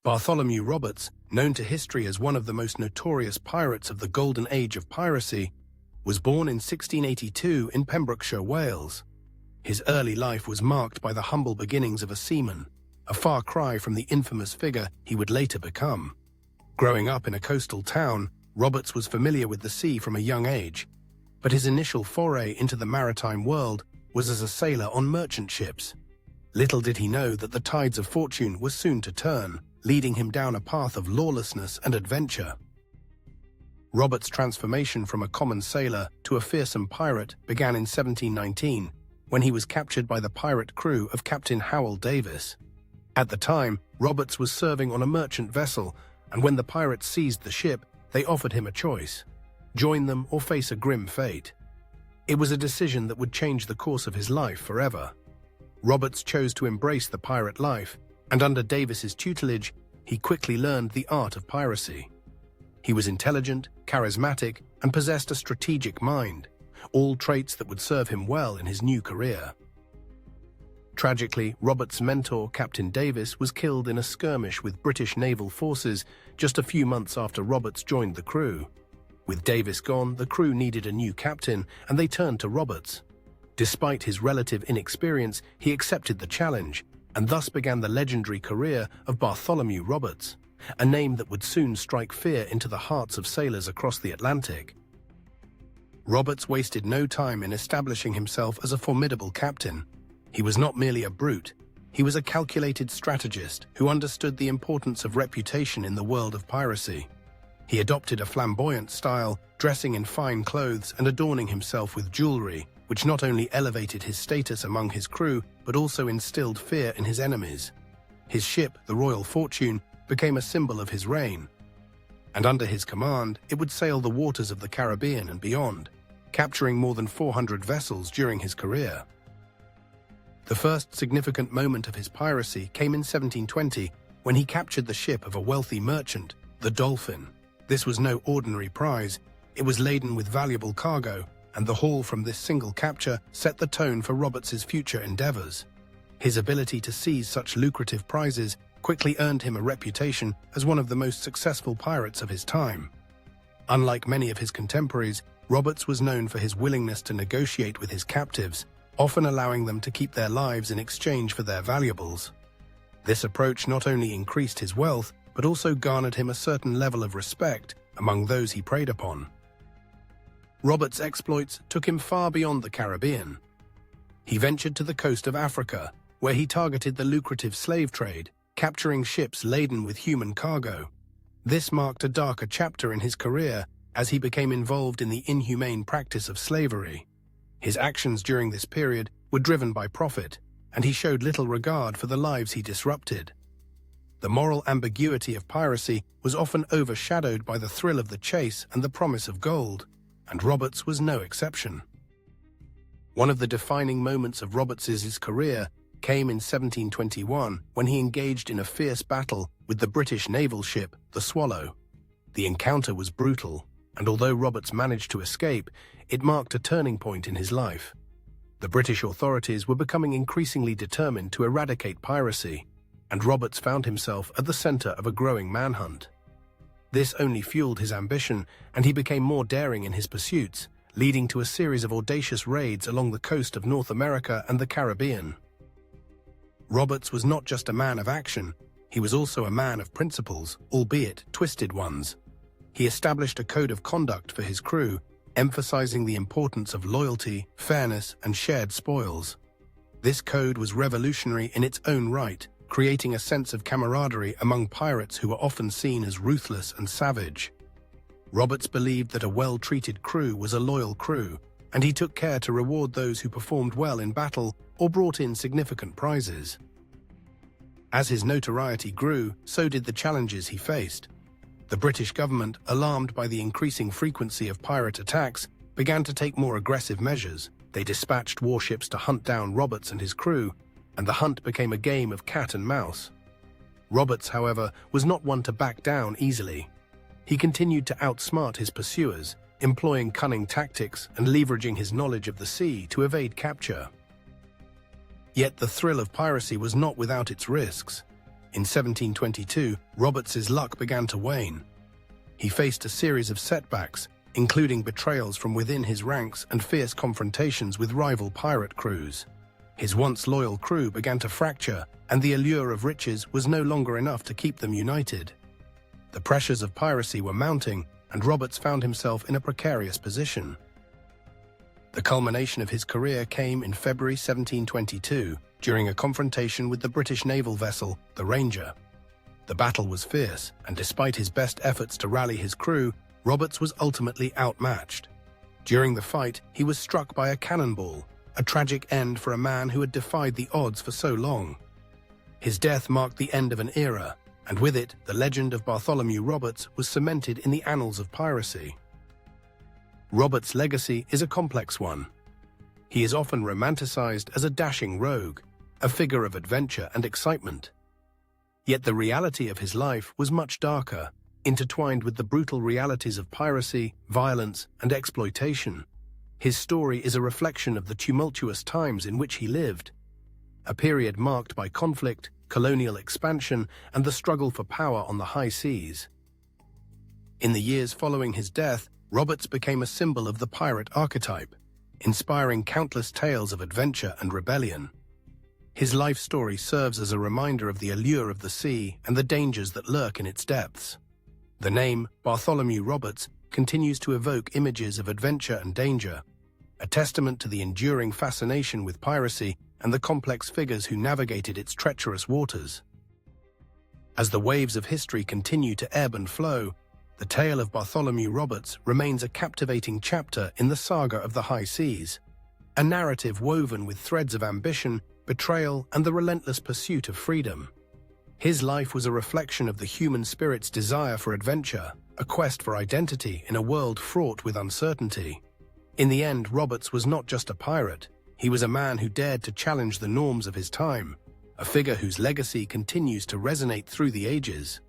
Bartholomew Roberts, known to history as one of the most notorious pirates of the golden age of piracy, was born in 1682 in Pembrokeshire, Wales. His early life was marked by the humble beginnings of a seaman, a far cry from the infamous figure he would later become. Growing up in a coastal town, Roberts was familiar with the sea from a young age, but his initial foray into the maritime world was as a sailor on merchant ships. Little did he know that the tides of fortune were soon to turn, leading him down a path of lawlessness and adventure. Roberts' transformation from a common sailor to a fearsome pirate began in 1719, when he was captured by the pirate crew of Captain Howell Davis. At the time, Roberts was serving on a merchant vessel, and when the pirates seized the ship, they offered him a choice: join them or face a grim fate. It was a decision that would change the course of his life forever. Roberts chose to embrace the pirate life, and under Davis's tutelage, he quickly learned the art of piracy. He was intelligent, charismatic, and possessed a strategic mind, all traits that would serve him well in his new career. Tragically, Roberts' mentor, Captain Davis, was killed in a skirmish with British naval forces just a few months after Roberts joined the crew. With Davis gone, the crew needed a new captain, and they turned to Roberts. Despite his relative inexperience, he accepted the challenge, and thus began the legendary career of Bartholomew Roberts, a name that would soon strike fear into the hearts of sailors across the Atlantic. Roberts wasted no time in establishing himself as a formidable captain. He was not merely a brute, he was a calculated strategist who understood the importance of reputation in the world of piracy. He adopted a flamboyant style, dressing in fine clothes and adorning himself with jewelry, which not only elevated his status among his crew, but also instilled fear in his enemies. His ship, the Royal Fortune, became a symbol of his reign, and under his command, it would sail the waters of the Caribbean and beyond, capturing more than 400 vessels during his career. The first significant moment of his piracy came in 1720, when he captured the ship of a wealthy merchant, the Dolphin. This was no ordinary prize. It was laden with valuable cargo, and the haul from this single capture set the tone for Roberts's future endeavors. His ability to seize such lucrative prizes quickly earned him a reputation as one of the most successful pirates of his time. Unlike many of his contemporaries, Roberts was known for his willingness to negotiate with his captives, often allowing them to keep their lives in exchange for their valuables. This approach not only increased his wealth, but also garnered him a certain level of respect among those he preyed upon. Roberts' exploits took him far beyond the Caribbean. He ventured to the coast of Africa, where he targeted the lucrative slave trade, capturing ships laden with human cargo. This marked a darker chapter in his career, as he became involved in the inhumane practice of slavery. His actions during this period were driven by profit, and he showed little regard for the lives he disrupted. The moral ambiguity of piracy was often overshadowed by the thrill of the chase and the promise of gold, and Roberts was no exception. One of the defining moments of Roberts's career came in 1721, when he engaged in a fierce battle with the British naval ship, the Swallow. The encounter was brutal, and although Roberts managed to escape, it marked a turning point in his life. The British authorities were becoming increasingly determined to eradicate piracy, and Roberts found himself at the center of a growing manhunt. This only fueled his ambition, and he became more daring in his pursuits, leading to a series of audacious raids along the coast of North America and the Caribbean. Roberts was not just a man of action, he was also a man of principles, albeit twisted ones. He established a code of conduct for his crew, emphasizing the importance of loyalty, fairness, and shared spoils. This code was revolutionary in its own right, creating a sense of camaraderie among pirates who were often seen as ruthless and savage. Roberts believed that a well-treated crew was a loyal crew, and he took care to reward those who performed well in battle or brought in significant prizes. As his notoriety grew, so did the challenges he faced. The British government, alarmed by the increasing frequency of pirate attacks, began to take more aggressive measures. They dispatched warships to hunt down Roberts and his crew, and the hunt became a game of cat and mouse. Roberts, however, was not one to back down easily. He continued to outsmart his pursuers, employing cunning tactics and leveraging his knowledge of the sea to evade capture. Yet the thrill of piracy was not without its risks. In 1722, Roberts's luck began to wane. He faced a series of setbacks, including betrayals from within his ranks and fierce confrontations with rival pirate crews. His once loyal crew began to fracture, and the allure of riches was no longer enough to keep them united. The pressures of piracy were mounting, and Roberts found himself in a precarious position. The culmination of his career came in February 1722, during a confrontation with the British naval vessel, the Ranger. The battle was fierce, and despite his best efforts to rally his crew, Roberts was ultimately outmatched. During the fight, he was struck by a cannonball, a tragic end for a man who had defied the odds for so long. His death marked the end of an era, and with it, the legend of Bartholomew Roberts was cemented in the annals of piracy. Roberts' legacy is a complex one. He is often romanticized as a dashing rogue, a figure of adventure and excitement. Yet the reality of his life was much darker, intertwined with the brutal realities of piracy, violence, and exploitation. His story is a reflection of the tumultuous times in which he lived, a period marked by conflict, colonial expansion, and the struggle for power on the high seas. In the years following his death, Roberts became a symbol of the pirate archetype, inspiring countless tales of adventure and rebellion. His life story serves as a reminder of the allure of the sea and the dangers that lurk in its depths. The name Bartholomew Roberts continues to evoke images of adventure and danger, a testament to the enduring fascination with piracy and the complex figures who navigated its treacherous waters. As the waves of history continue to ebb and flow, the tale of Bartholomew Roberts remains a captivating chapter in the saga of the high seas, a narrative woven with threads of ambition, betrayal, and the relentless pursuit of freedom. His life was a reflection of the human spirit's desire for adventure, a quest for identity in a world fraught with uncertainty. In the end, Roberts was not just a pirate. He was a man who dared to challenge the norms of his time, a figure whose legacy continues to resonate through the ages.